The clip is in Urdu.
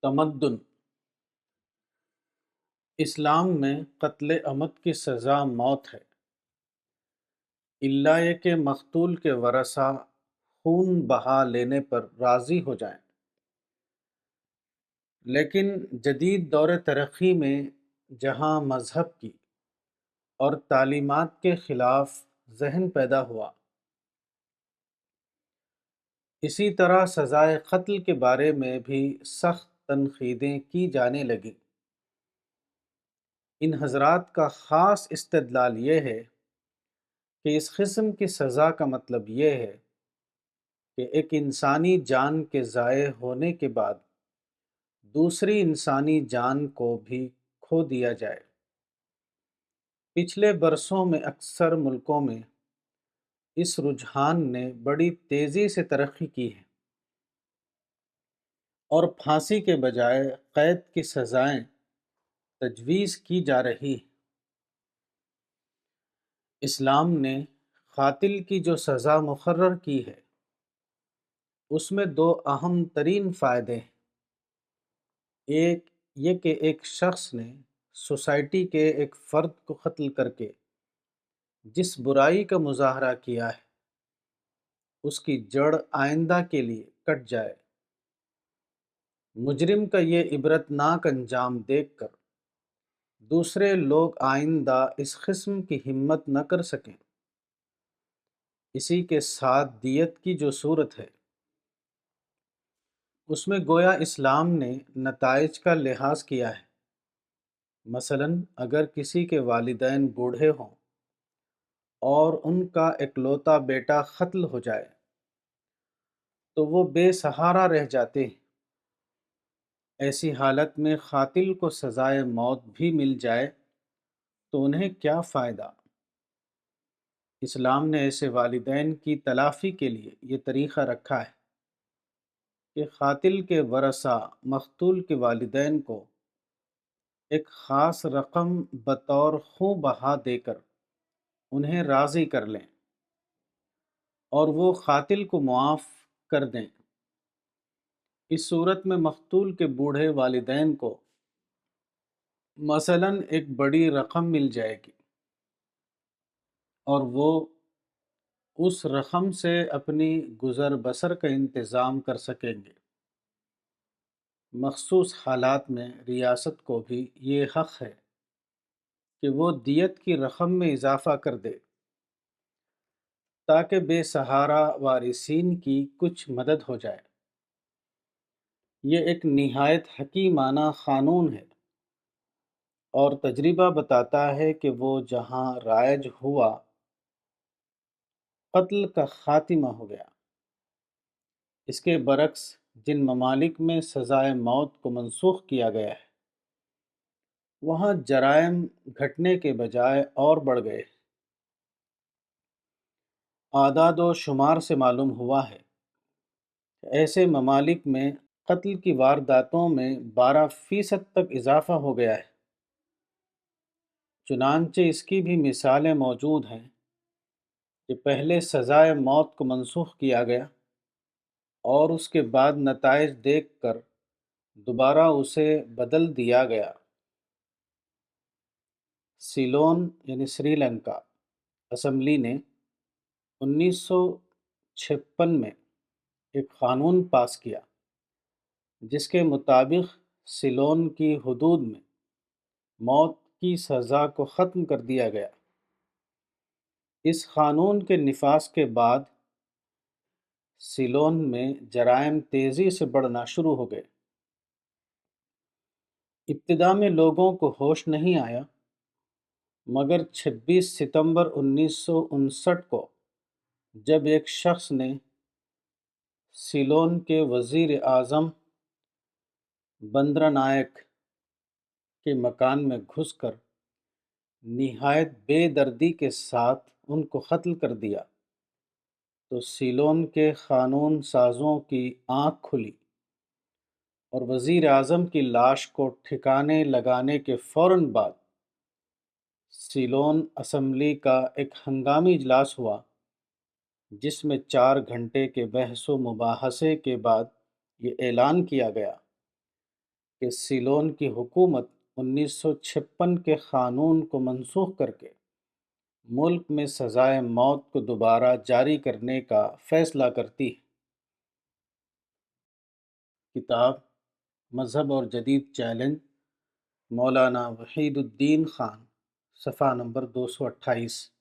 تمدن اسلام میں قتل عمد کی سزا موت ہے، الا یہ کہ مقتول کے ورثہ خون بہا لینے پر راضی ہو جائیں۔ لیکن جدید دور ترقی میں جہاں مذہب کی اور تعلیمات کے خلاف ذہن پیدا ہوا، اسی طرح سزائے قتل کے بارے میں بھی سخت تنقیدیں کی جانے لگیں۔ ان حضرات کا خاص استدلال یہ ہے کہ اس قسم کی سزا کا مطلب یہ ہے کہ ایک انسانی جان کے ضائع ہونے کے بعد دوسری انسانی جان کو بھی کھو دیا جائے۔ پچھلے برسوں میں اکثر ملکوں میں اس رجحان نے بڑی تیزی سے ترقی کی ہے اور پھانسی کے بجائے قید کی سزائیں تجویز کی جا رہی ہیں۔ اسلام نے قاتل کی جو سزا مقرر کی ہے، اس میں دو اہم ترین فائدے ہیں۔ ایک یہ کہ ایک شخص نے سوسائٹی کے ایک فرد کو قتل کر کے جس برائی کا مظاہرہ کیا ہے، اس کی جڑ آئندہ کے لیے کٹ جائے۔ مجرم کا یہ عبرتناک انجام دیکھ کر دوسرے لوگ آئندہ اس قسم کی ہمت نہ کر سکیں۔ اسی کے ساتھ دیت کی جو صورت ہے، اس میں گویا اسلام نے نتائج کا لحاظ کیا ہے۔ مثلاً اگر کسی کے والدین بوڑھے ہوں اور ان کا اکلوتا بیٹا قتل ہو جائے تو وہ بے سہارا رہ جاتے ہیں۔ ایسی حالت میں قاتل کو سزائے موت بھی مل جائے تو انہیں کیا فائدہ؟ اسلام نے ایسے والدین کی تلافی کے لیے یہ طریقہ رکھا ہے کہ قاتل کے ورثہ مقتول کے والدین کو ایک خاص رقم بطور خوں بہا دے کر انہیں راضی کر لیں اور وہ قاتل کو معاف کر دیں۔ اس صورت میں مقتول کے بوڑھے والدین کو مثلاً ایک بڑی رقم مل جائے گی اور وہ اس رقم سے اپنی گزر بسر کا انتظام کر سکیں گے۔ مخصوص حالات میں ریاست کو بھی یہ حق ہے کہ وہ دیت کی رقم میں اضافہ کر دے تاکہ بے سہارا وارثین کی کچھ مدد ہو جائے۔ یہ ایک نہایت حکیمانہ قانون ہے اور تجربہ بتاتا ہے کہ وہ جہاں رائج ہوا، قتل کا خاتمہ ہو گیا۔ اس کے برعکس جن ممالک میں سزائے موت کو منسوخ کیا گیا ہے، وہاں جرائم گھٹنے کے بجائے اور بڑھ گئے۔ اعداد و شمار سے معلوم ہوا ہے کہ ایسے ممالک میں قتل کی وارداتوں میں 12% تک اضافہ ہو گیا ہے۔ چنانچہ اس کی بھی مثالیں موجود ہیں کہ پہلے سزائے موت کو منسوخ کیا گیا اور اس کے بعد نتائج دیکھ کر دوبارہ اسے بدل دیا گیا۔ سیلون یعنی سری لنکا اسمبلی نے 1956 میں ایک قانون پاس کیا جس کے مطابق سیلون کی حدود میں موت کی سزا کو ختم کر دیا گیا۔ اس قانون کے نفاذ کے بعد سیلون میں جرائم تیزی سے بڑھنا شروع ہو گئے۔ ابتدا میں لوگوں کو ہوش نہیں آیا، مگر 26 ستمبر 1959 کو جب ایک شخص نے سیلون کے وزیر اعظم بندرا نائک کے مکان میں گھس کر نہایت بے دردی کے ساتھ ان کو قتل کر دیا تو سیلون کے قانون سازوں کی آنکھ کھلی اور وزیر اعظم کی لاش کو ٹھکانے لگانے کے فوراً بعد سیلون اسمبلی کا ایک ہنگامی اجلاس ہوا جس میں 4 گھنٹے کے بحث و مباحثے کے بعد یہ اعلان کیا گیا کہ سیلون کی حکومت 1956 کے قانون کو منسوخ کر کے ملک میں سزائے موت کو دوبارہ جاری کرنے کا فیصلہ کرتی ہے۔ کتاب مذہب اور جدید چیلنج، مولانا وحید الدین خان، صفحہ نمبر 228۔